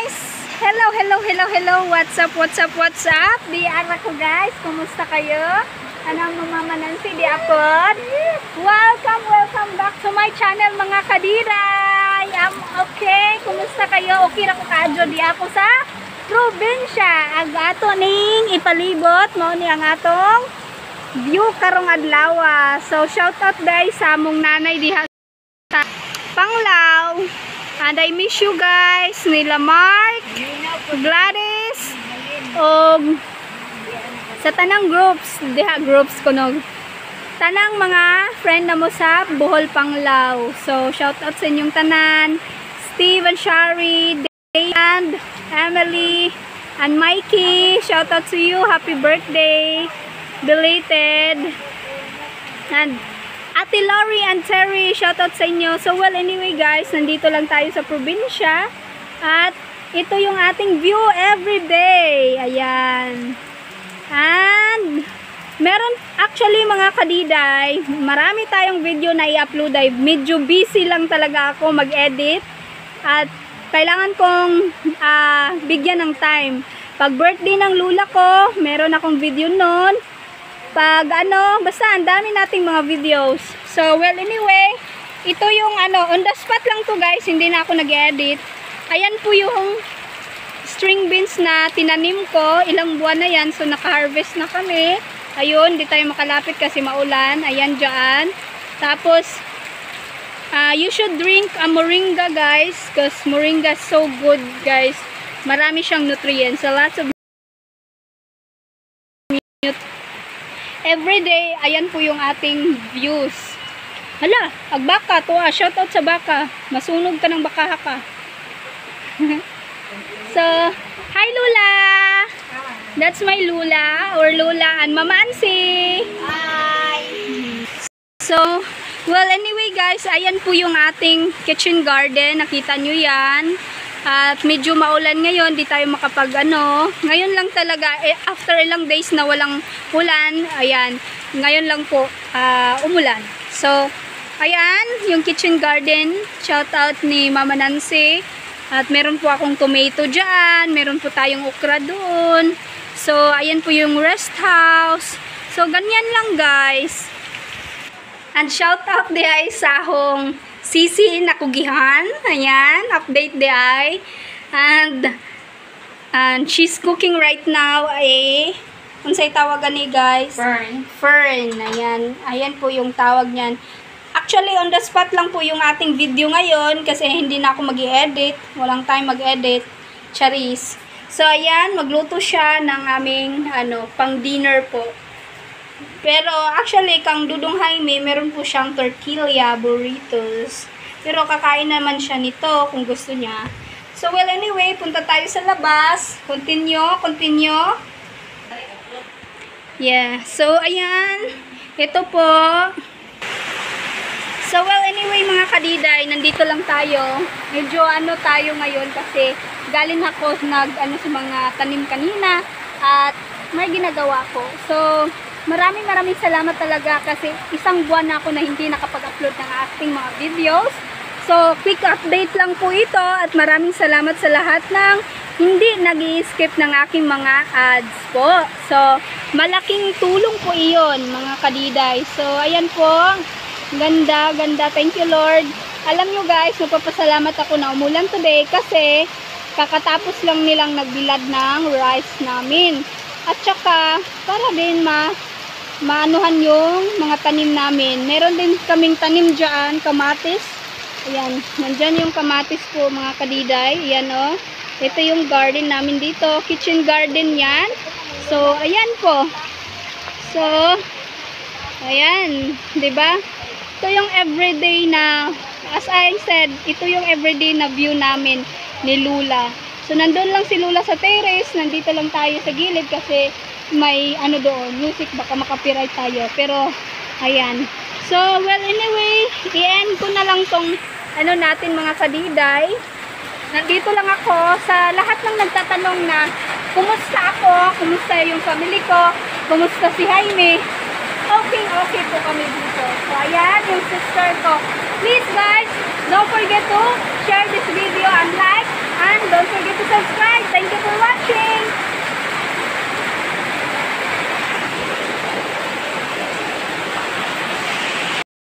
guys! Hello! What's up? Diyan ako guys. Kumusta kayo? Anong Mama Nancy di apod? Welcome back to my channel mga kadiray. Okay. Kumusta kayo? Okay ra ko kaadyo di ako sa probinsya. Ang ato ning ipalibot mo ni ang atong view karong adlaw. So shout out guys sa among nanay diha sa Panglao. And I miss you guys, nila Mark, Gladys, o sa tanang groups ko no. Tanang mga friend na mo sa Bohol, Panglao. So, shout out sa inyong tanan. Steve and Shari, Dan, Emily, and Mikey. Shout out to you. Happy birthday. Belated. And Ate Lori and Terry, shoutout sa inyo. So well, anyway guys, nandito lang tayo sa probinsya. At ito yung ating view everyday. Ayan. And meron actually mga kadiday, marami tayong video na i-upload. Medyo busy lang talaga ako mag-edit. At kailangan kong bigyan ng time. Pag birthday ng lula ko, meron akong video nun. Pag basta ang dami nating mga videos. So, well, anyway, ito yung on the spot lang to guys, hindi na ako nag-edit. Ayan po yung string beans na tinanim ko, ilang buwan na yan, so naka-harvest na kami. Ayun, di tayo makalapit kasi maulan. Ayan dyan. Tapos, you should drink a moringa guys, because moringa is so good guys. Marami siyang nutrients, so lots of everyday. Ayan po yung ating views. Hala, agbaka to shout out sa baka. Masunog ka ng baka ka. So, hi Lula. That's my Lula or Lula and Mama Ansi. Hi. So, well anyway guys, ayan po yung ating kitchen garden. Nakita nyo yan. At medyo maulan ngayon, di tayo makapag ngayon lang talaga, after ilang days na walang ulan, ayan, ngayon lang po umulan. So, ayan, yung kitchen garden, shout out ni Mama Nancy. At meron po akong tomato dyan, meron po tayong okra doon. So, ayan po yung rest house. So, ganyan lang guys. And shout out di ay sa akong Sisi nakugihan. Ayan, update di ay. And she's cooking right now unsay tawagan ni guys? Fern. Ayan. Ayan po yung tawag niyan. Actually, on the spot lang po yung ating video ngayon kasi hindi na ako mag-i-edit. Walang time mag-edit. Charis. So, ayan, magluto siya ng aming pang dinner po. Pero actually, kang Dudong Jaime, meron po siyang tortilla burritos. Pero kakain naman siya nito kung gusto niya. So well anyway, punta tayo sa labas. Continue. Yeah, so ayan. Ito po. So well anyway mga kadiday, nandito lang tayo. Medyo tayo ngayon kasi galing ako sa mga tanim kanina. At may ginagawa ko. So maraming salamat talaga kasi isang buwan na ako na hindi nakapag-upload ng aking mga videos. So, quick update lang po ito at maraming salamat sa lahat ng hindi nag-i-skip ng aking mga ads po. So, malaking tulong po iyon mga kadiday. So, ayan po. Ganda. Thank you Lord. Alam nyo guys, magpapasalamat ako na umulan today kasi kakatapos lang nilang nagbilad ng rice namin. At saka, para din maanuhan yung mga tanim namin. Meron din kaming tanim dyan, kamatis. Ayan, nandyan yung kamatis po mga kadiday. Ayan o. Ito yung garden namin dito. Kitchen garden yan. So, ayan po. So, ayan. Diba? Ito yung everyday na, as I said, ito yung everyday na view namin ni Lula. So, nandun lang si Lula sa terrace. Nandito lang tayo sa gilid kasi may doon, music, baka makapiright tayo. Pero, ayan. So, well, anyway, i-end ko na lang tong natin mga kadiday. Nandito lang ako sa lahat ng nagtatanong na kumusta ako, kumusta yung family ko, kumusta si Jaime. Okay po kami dito. So, ayan, yung sister ko. Please guys, don't forget to share this video and like